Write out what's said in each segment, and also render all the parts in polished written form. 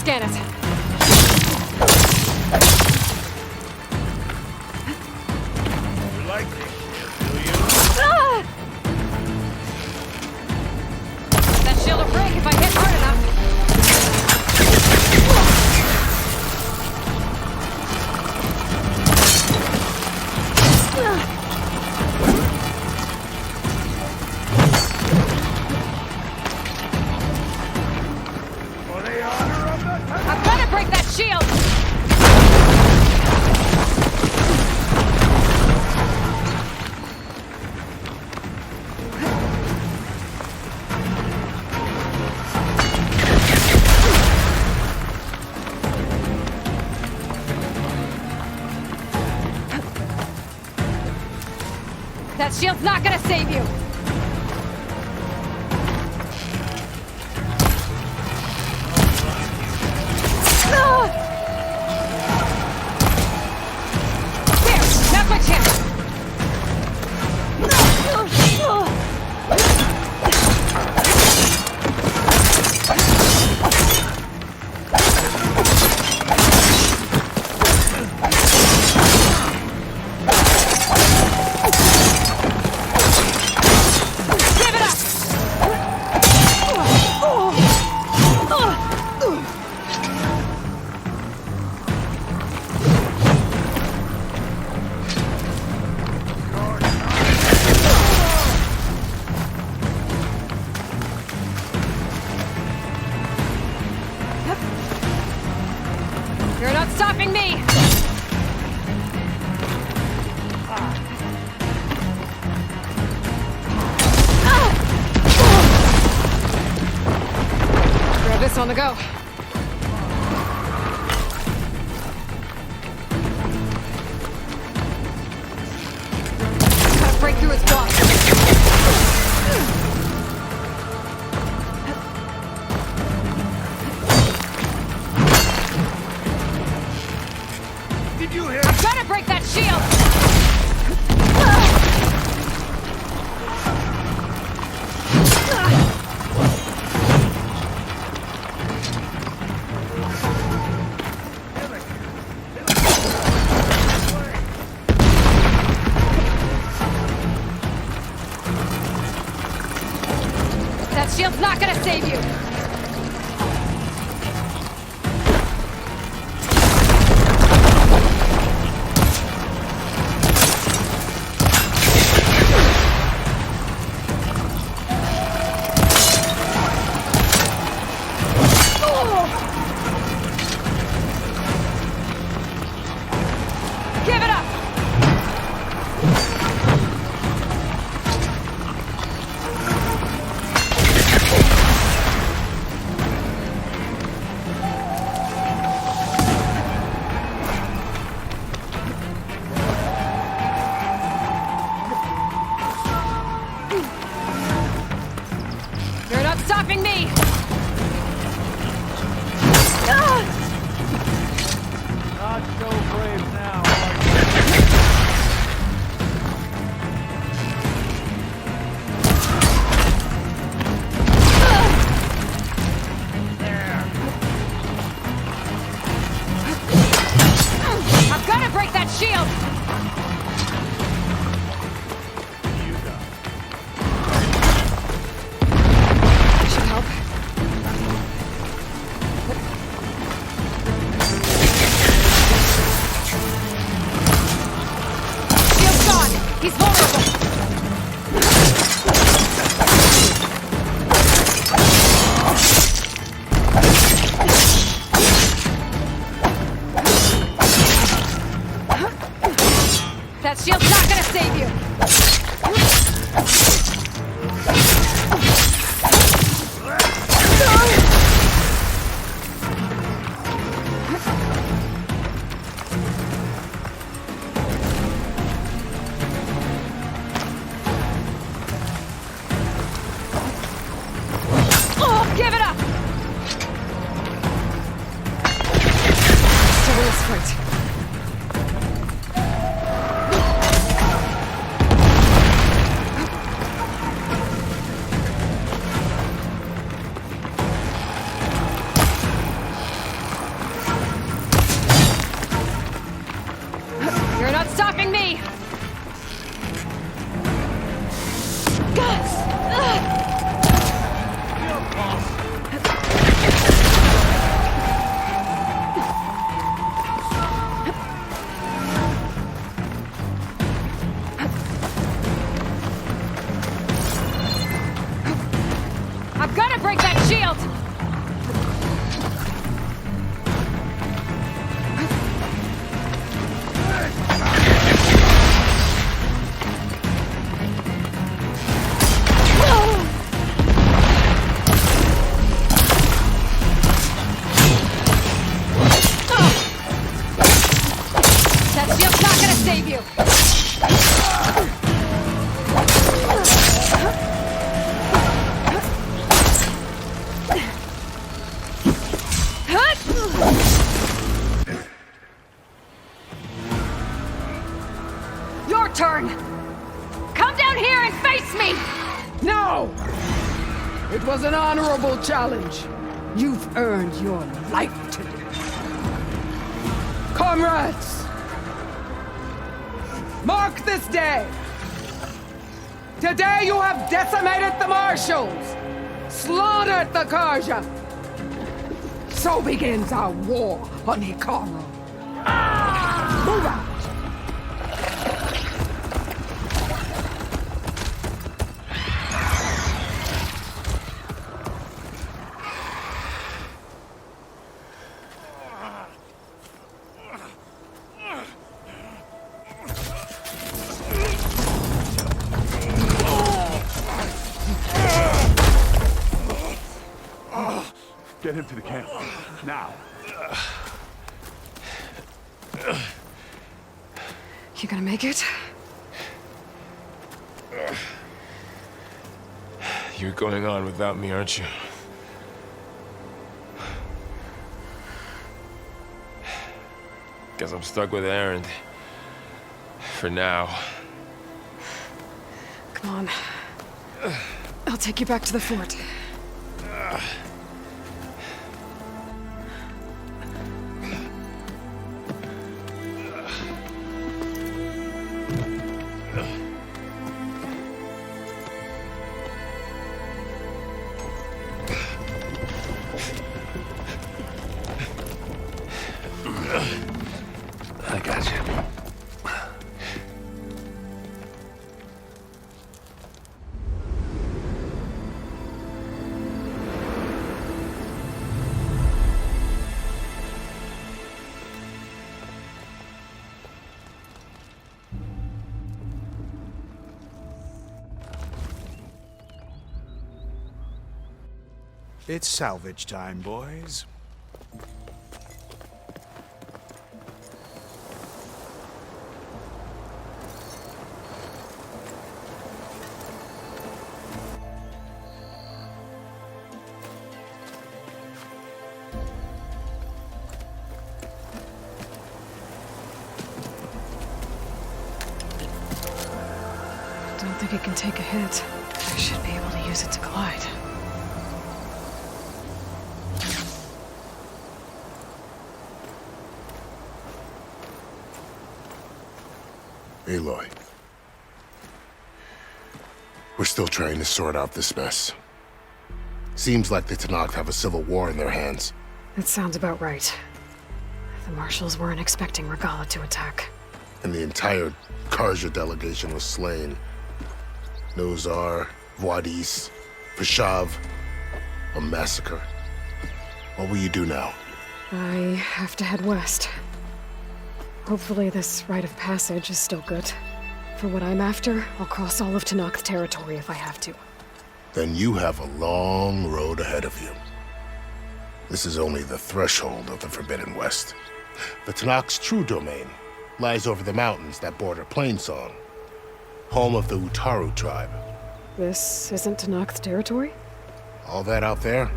scan it. You like this shit, do you? Ah! That shield will break if I hit hard enough. For the honor of the I've got to break that shield! That shield's not gonna save you! There! Now's my chance! Give it up! You're not stopping me! Grab this on the go. Gotta break through his block. Did you hear? I've gotta break that shield! That shield's not gonna save you! Give it up! You're not stopping me! Ah! Not so brave now, are you? There. I've gotta break that shield! You got it. Should help. Shield's gone! He's vulnerable! That shield's not gonna save you! Oh, give it up! Still in this fight. save you! Your turn! Come down here and face me! No! It was an honorable challenge. You've earned your life today. Comrades! Mark this day! Today you have decimated the marshals! Slaughtered the Karja! So begins our war on Hikaru. Move out! Get him to the camp. Now. You gonna make it? You're going on without me, aren't you? Guess I'm stuck with Erend. For now. Come on. I'll take you back to the fort. I got you. It's salvage time, boys. I don't think it can take a hit. I should be able to use it to glide. Aloy. We're still trying to sort out this mess. Seems like the Tenakth have a civil war in their hands. That sounds about right. The marshals weren't expecting Regala to attack. And the entire Karja delegation was slain. Nozar, Wadis, Vashav. A massacre. What will you do now? I have to head west. Hopefully this rite of passage is still good. For what I'm after, I'll cross all of Tenakth territory if I have to. Then you have a long road ahead of you. This is only the threshold of the Forbidden West. The Tenakth's true domain lies over the mountains that border Plainsong, home of the Utaru tribe. This isn't Tenakth territory? All that out there?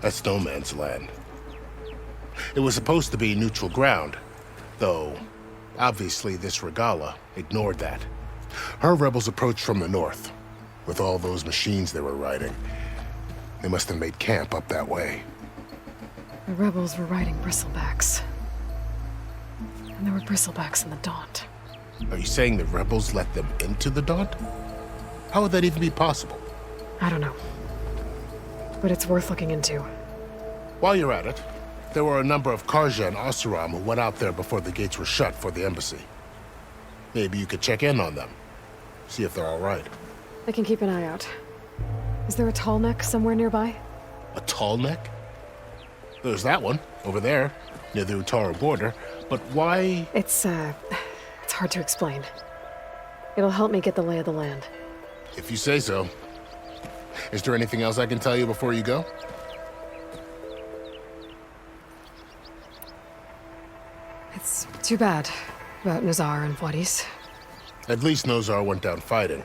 That's no man's land. It was supposed to be neutral ground, though obviously this Regala ignored that. Her rebels approached from the north, with all those machines they were riding. They must have made camp up that way. The rebels were riding bristlebacks. And there were bristlebacks in the Daunt. Are you saying the rebels let them into the Daunt? How would that even be possible? I don't know. But it's worth looking into. While you're at it, there were a number of Karja and Oseram who went out there before the gates were shut for the embassy. Maybe you could check in on them. See if they're all right. I can keep an eye out. Is there a tall neck somewhere nearby? A tall neck? There's that one, over there, near the Utaru border. But why? It's hard to explain. It'll help me get the lay of the land. If you say so. Is there anything else I can tell you before you go? It's too bad. About Nazar and Wadis. At least Nozar went down fighting.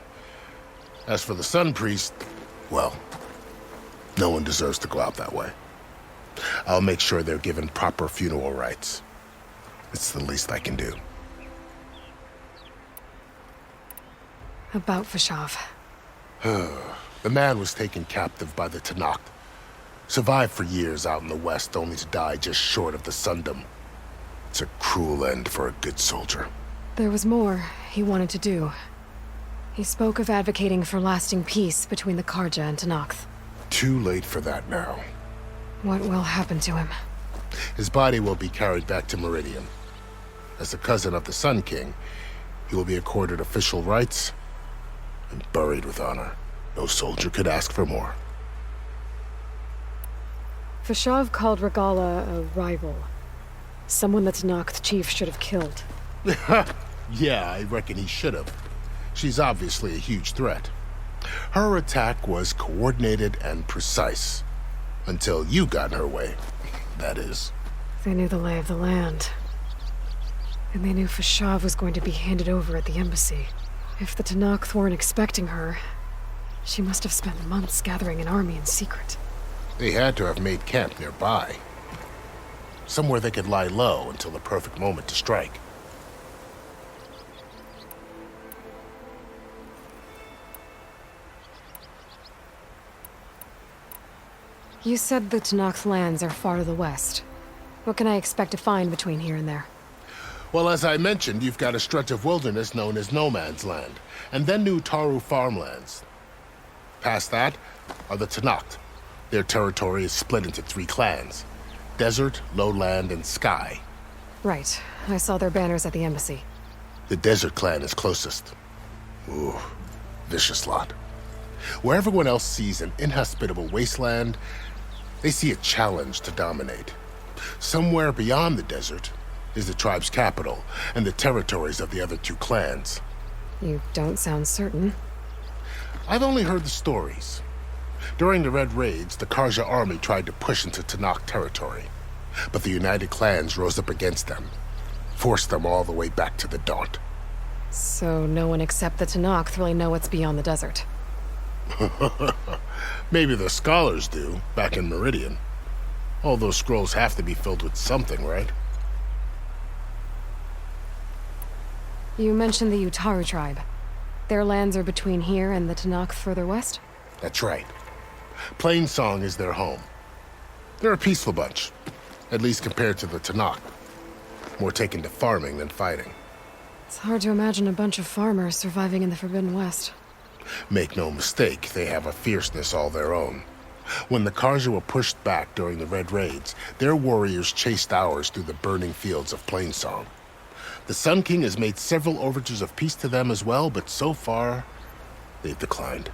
As for the Sun Priest, well, no one deserves to go out that way. I'll make sure they're given proper funeral rites. It's the least I can do. About Fashav. The man was taken captive by the Tanakh. Survived for years out in the West, only to die just short of the Sundom. It's a cruel end for a good soldier. There was more he wanted to do. He spoke of advocating for lasting peace between the Karja and Tanakh. Too late for that now. What will happen to him? His body will be carried back to Meridian. As a cousin of the Sun King, he will be accorded official rights and buried with honor. No soldier could ask for more. Fashav called Regala a rival. Someone the Tanakh chief should have killed. Yeah, I reckon he should have. She's obviously a huge threat. Her attack was coordinated and precise. Until you got in her way, that is. They knew the lay of the land. And they knew Fashav was going to be handed over at the embassy. If the Tanakh weren't expecting her, she must have spent months gathering an army in secret. They had to have made camp nearby. Somewhere they could lie low until the perfect moment to strike. You said the Tanakh lands are far to the west. What can I expect to find between here and there? Well, as I mentioned, you've got a stretch of wilderness known as No Man's Land, and then New Taru farmlands. Past that are the Tanakh. Their territory is split into 3 clans: Desert, Lowland, and Sky. Right. I saw their banners at the embassy. The Desert clan is closest. Ooh, vicious lot. Where everyone else sees an inhospitable wasteland, they see a challenge to dominate. Somewhere beyond the desert is the tribe's capital and the territories of the other 2 clans. You don't sound certain. I've only heard the stories. During the Red Raids, the Karja army tried to push into Tanakh territory, but the United Clans rose up against them, forced them all the way back to the Daunt. So no one except the Tanakh really know what's beyond the desert. Maybe the scholars do, back in Meridian. All those scrolls have to be filled with something, right? You mentioned the Utaru tribe. Their lands are between here and the Tanakh further west? That's right. Plainsong is their home. They're a peaceful bunch, at least compared to the Tanakh. More taken to farming than fighting. It's hard to imagine a bunch of farmers surviving in the Forbidden West. Make no mistake, they have a fierceness all their own. When the Karja were pushed back during the Red Raids, their warriors chased ours through the burning fields of Plainsong. The Sun King has made several overtures of peace to them as well, but so far, they've declined.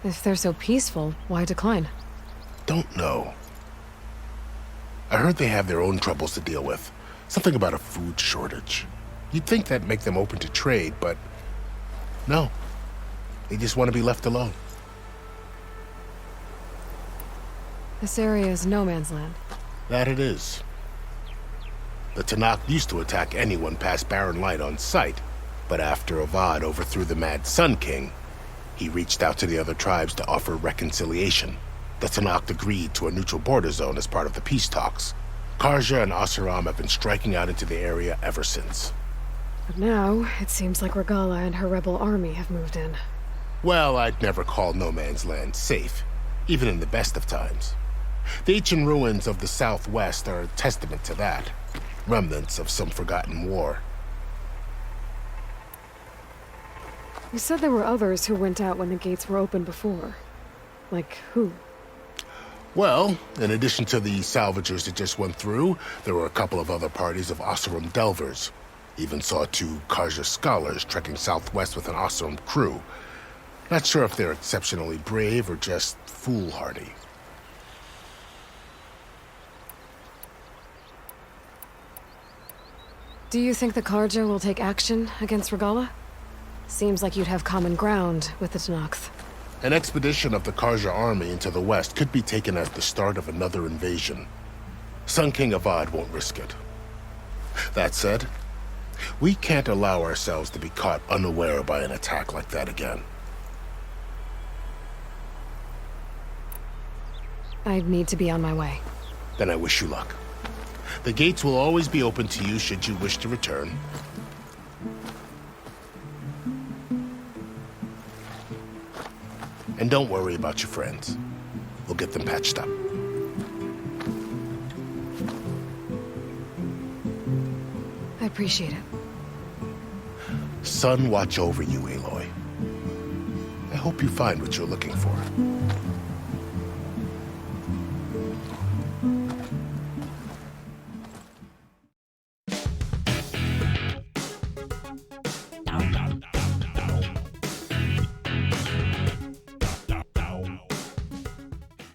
If they're so peaceful, why decline? Don't know. I heard they have their own troubles to deal with. Something about a food shortage. You'd think that'd make them open to trade, but no. They just want to be left alone. This area is no man's land. That it is. The Tanakh used to attack anyone past Barren Light on sight, but after Avad overthrew the Mad Sun King, he reached out to the other tribes to offer reconciliation. The Tanakh agreed to a neutral border zone as part of the peace talks. Karja and Asuram have been striking out into the area ever since. But now, it seems like Regala and her rebel army have moved in. Well, I'd never call No Man's Land safe, even in the best of times. The ancient ruins of the Southwest are a testament to that. Remnants of some forgotten war. You said there were others who went out when the gates were open before. Like who? Well, in addition to the salvagers that just went through, there were a couple of other parties of Oseram delvers. Even saw 2 Karja scholars trekking southwest with an Oseram crew. Not sure if they're exceptionally brave or just foolhardy. Do you think the Karja will take action against Regala? Seems like you'd have common ground with the Tanakh. An expedition of the Karja army into the west could be taken as the start of another invasion. Sun King Avad won't risk it. That said, We can't allow ourselves to be caught unaware by an attack like that again. I need to be on my way. Then I wish you luck. The gates will always be open to you should you wish to return. And don't worry about your friends. We'll get them patched up. I appreciate it. Sun watch over you, Aloy. I hope you find what you're looking for.